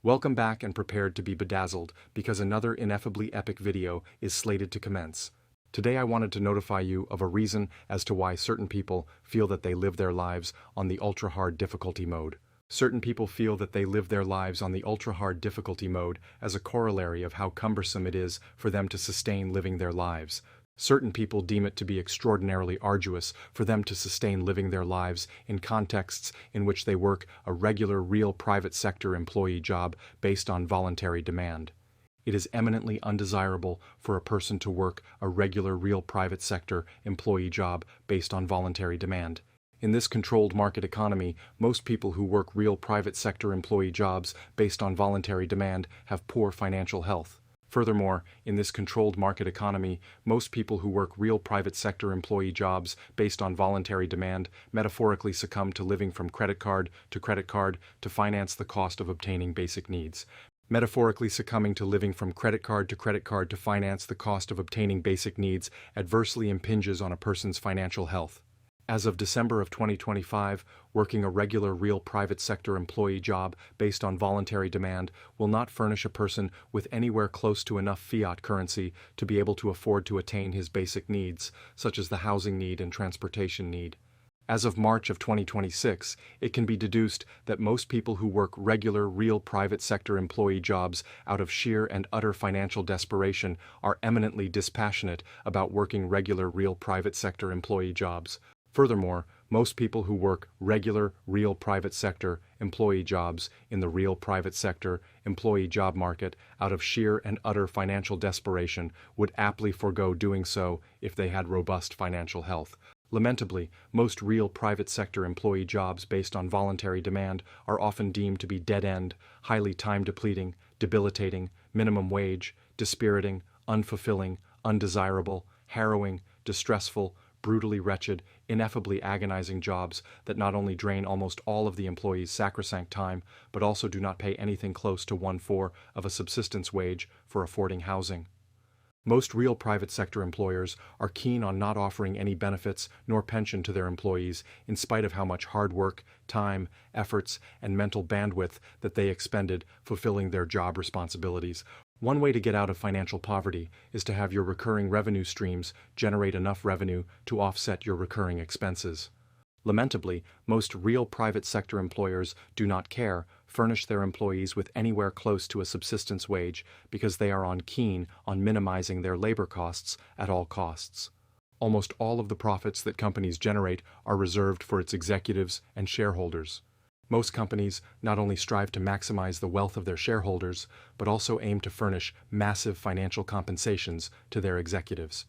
Welcome back and prepared to be bedazzled because another ineffably epic video is slated to commence. Today I wanted to notify you of a reason as to why certain people feel that they live their lives on the ultra-hard difficulty mode. Certain people feel that they live their lives on the ultra-hard difficulty mode as a corollary of how cumbersome it is for them to sustain living their lives. Certain people deem it to be extraordinarily arduous for them to sustain living their lives in contexts in which they work a regular, real private sector employee job based on voluntary demand. It is eminently undesirable for a person to work a regular, real private sector employee job based on voluntary demand. In this controlled market economy, most people who work real private sector employee jobs based on voluntary demand have poor financial health. Furthermore, in this controlled market economy, most people who work real private sector employee jobs based on voluntary demand metaphorically succumb to living from credit card to finance the cost of obtaining basic needs. Metaphorically succumbing to living from credit card to finance the cost of obtaining basic needs adversely impinges on a person's financial health. As of December of 2025, working a regular real private sector employee job based on voluntary demand will not furnish a person with anywhere close to enough fiat currency to be able to afford to attain his basic needs, such as the housing need and transportation need. As of March of 2026, it can be deduced that most people who work regular, real private sector employee jobs out of sheer and utter financial desperation are eminently dispassionate about working regular, real private sector employee jobs. Furthermore, most people who work regular, real private sector employee jobs in the real private sector employee job market out of sheer and utter financial desperation would aptly forego doing so if they had robust financial health. Lamentably, most real private sector employee jobs based on voluntary demand are often deemed to be dead-end, highly time-depleting, debilitating, minimum wage, dispiriting, unfulfilling, undesirable, harrowing, distressful, brutally wretched, ineffably agonizing jobs that not only drain almost all of the employee's sacrosanct time, but also do not pay anything close to 1/4 of a subsistence wage for affording housing. Most real private sector employers are keen on not offering any benefits nor pension to their employees in spite of how much hard work, time, efforts, and mental bandwidth that they expended fulfilling their job responsibilities. One way to get out of financial poverty is to have your recurring revenue streams generate enough revenue to offset your recurring expenses. Lamentably, most real private sector employers do not furnish their employees with anywhere close to a subsistence wage because they are keen on minimizing their labor costs at all costs. Almost all of the profits that companies generate are reserved for its executives and shareholders. Most companies not only strive to maximize the wealth of their shareholders, but also aim to furnish massive financial compensations to their executives.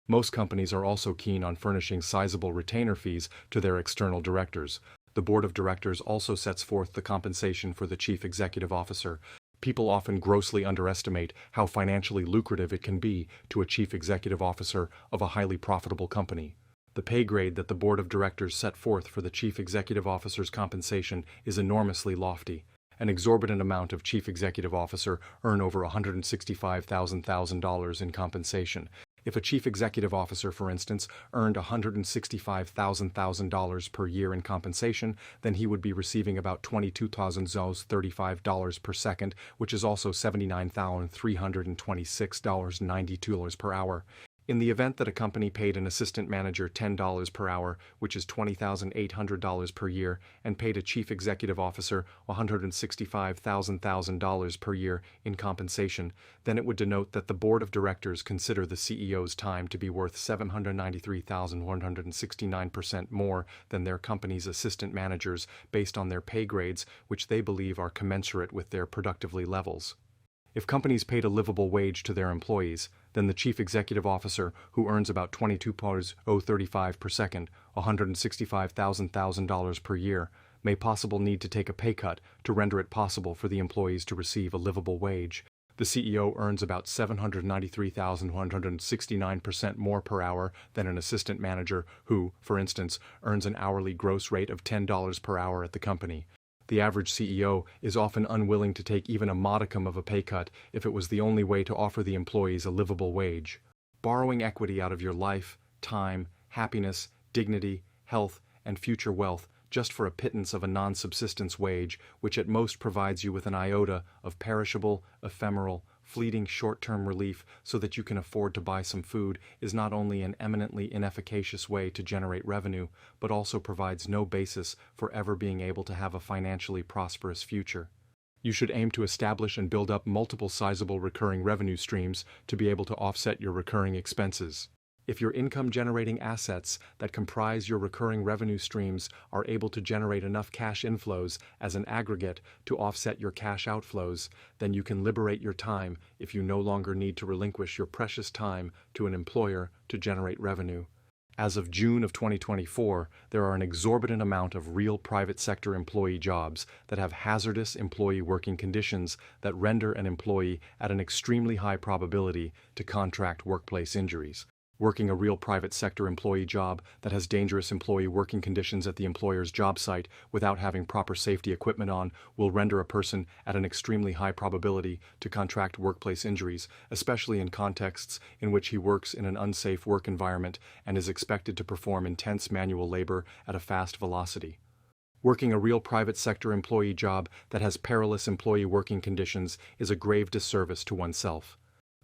Most companies are also keen on furnishing sizable retainer fees to their external directors. The board of directors also sets forth the compensation for the chief executive officer. People often grossly underestimate how financially lucrative it can be to a chief executive officer of a highly profitable company. The pay grade that the board of directors set forth for the chief executive officer's compensation is enormously lofty. An exorbitant amount of chief executive officer earn over $165,000 in compensation. If a chief executive officer, for instance, earned $165,000 per year in compensation, then he would be receiving about $22,035 per second, which is also $79,326.92 per hour. In the event that a company paid an assistant manager $10 per hour, which is $20,800 per year, and paid a chief executive officer $165,000 per year in compensation, then it would denote that the board of directors consider the CEO's time to be worth 793,169% more than their company's assistant managers based on their pay grades, which they believe are commensurate with their productivity levels. If companies paid a livable wage to their employees, then the chief executive officer, who earns about $22,035 per second, $165,000 per year, may possibly need to take a pay cut to render it possible for the employees to receive a livable wage. The CEO earns about 793,169% more per hour than an assistant manager who, for instance, earns an hourly gross rate of $10 per hour at the company. The average CEO is often unwilling to take even a modicum of a pay cut if it was the only way to offer the employees a livable wage. Borrowing equity out of your life, time, happiness, dignity, health, and future wealth just for a pittance of a non-subsistence wage, which at most provides you with an iota of perishable, ephemeral, fleeting short-term relief so that you can afford to buy some food, is not only an eminently inefficacious way to generate revenue, but also provides no basis for ever being able to have a financially prosperous future. You should aim to establish and build up multiple sizable recurring revenue streams to be able to offset your recurring expenses. If your income-generating assets that comprise your recurring revenue streams are able to generate enough cash inflows as an aggregate to offset your cash outflows, then you can liberate your time if you no longer need to relinquish your precious time to an employer to generate revenue. As of June of 2024, there are an exorbitant amount of real private sector employee jobs that have hazardous employee working conditions that render an employee at an extremely high probability to contract workplace injuries. Working a real private sector employee job that has dangerous employee working conditions at the employer's job site without having proper safety equipment on will render a person at an extremely high probability to contract workplace injuries, especially in contexts in which he works in an unsafe work environment and is expected to perform intense manual labor at a fast velocity. Working a real private sector employee job that has perilous employee working conditions is a grave disservice to oneself.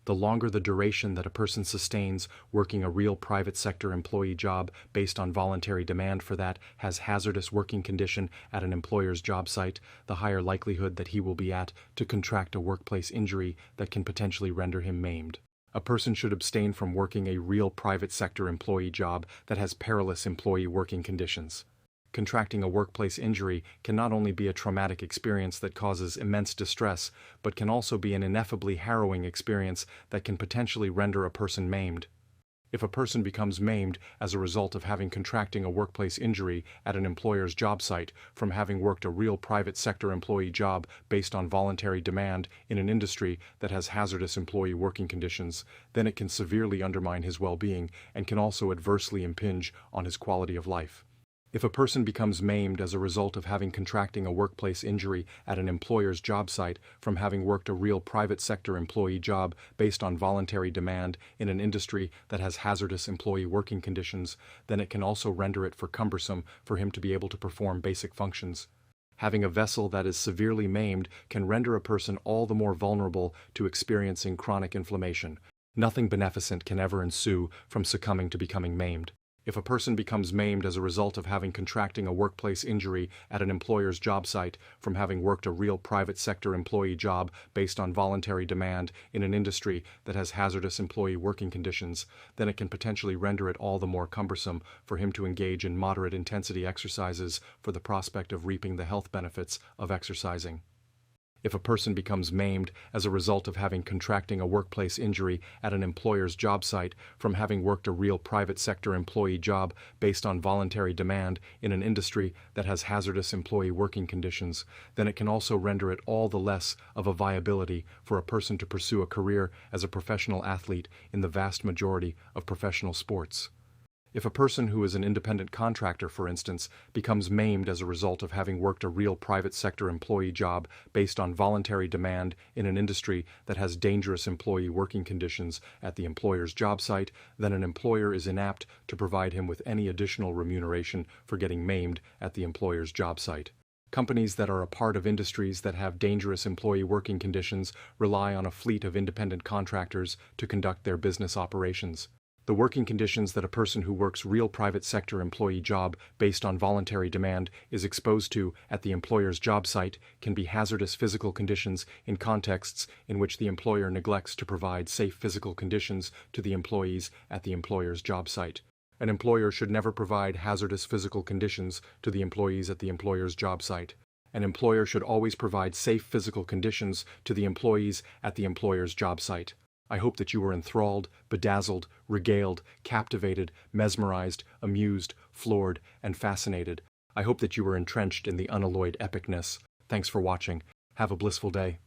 The longer the duration that a person sustains working a real private sector employee job based on voluntary demand for that has hazardous working condition at an employer's job site, the higher likelihood that he will be at to contract a workplace injury that can potentially render him maimed. A person should abstain from working a real private sector employee job that has perilous employee working conditions. Contracting a workplace injury can not only be a traumatic experience that causes immense distress, but can also be an ineffably harrowing experience that can potentially render a person maimed. If a person becomes maimed as a result of having contracting a workplace injury at an employer's job site from having worked a real private sector employee job based on voluntary demand in an industry that has hazardous employee working conditions, then it can severely undermine his well-being and can also adversely impinge on his quality of life. If a person becomes maimed as a result of having contracting a workplace injury at an employer's job site from having worked a real private sector employee job based on voluntary demand in an industry that has hazardous employee working conditions, then it can also render it cumbersome for him to be able to perform basic functions. Having a vessel that is severely maimed can render a person all the more vulnerable to experiencing chronic inflammation. Nothing beneficent can ever ensue from succumbing to becoming maimed. If a person becomes maimed as a result of having contracting a workplace injury at an employer's job site from having worked a real private sector employee job based on voluntary demand in an industry that has hazardous employee working conditions, then it can potentially render it all the more cumbersome for him to engage in moderate intensity exercises for the prospect of reaping the health benefits of exercising. If a person becomes maimed as a result of having contracting a workplace injury at an employer's job site from having worked a real private sector employee job based on voluntary demand in an industry that has hazardous employee working conditions, then it can also render it all the less of a viability for a person to pursue a career as a professional athlete in the vast majority of professional sports. If a person who is an independent contractor, for instance, becomes maimed as a result of having worked a real private sector employee job based on voluntary demand in an industry that has dangerous employee working conditions at the employer's job site, then an employer is inapt to provide him with any additional remuneration for getting maimed at the employer's job site. Companies that are a part of industries that have dangerous employee working conditions rely on a fleet of independent contractors to conduct their business operations. The working conditions that a person who works real private sector employee job based on voluntary demand is exposed to at the employer's job site can be hazardous physical conditions in contexts in which the employer neglects to provide safe physical conditions to the employees at the employer's job site. An employer should never provide hazardous physical conditions to the employees at the employer's job site. An employer should always provide safe physical conditions to the employees at the employer's job site. I hope that you were enthralled, bedazzled, regaled, captivated, mesmerized, amused, floored, and fascinated. I hope that you were entrenched in the unalloyed epicness. Thanks for watching. Have a blissful day.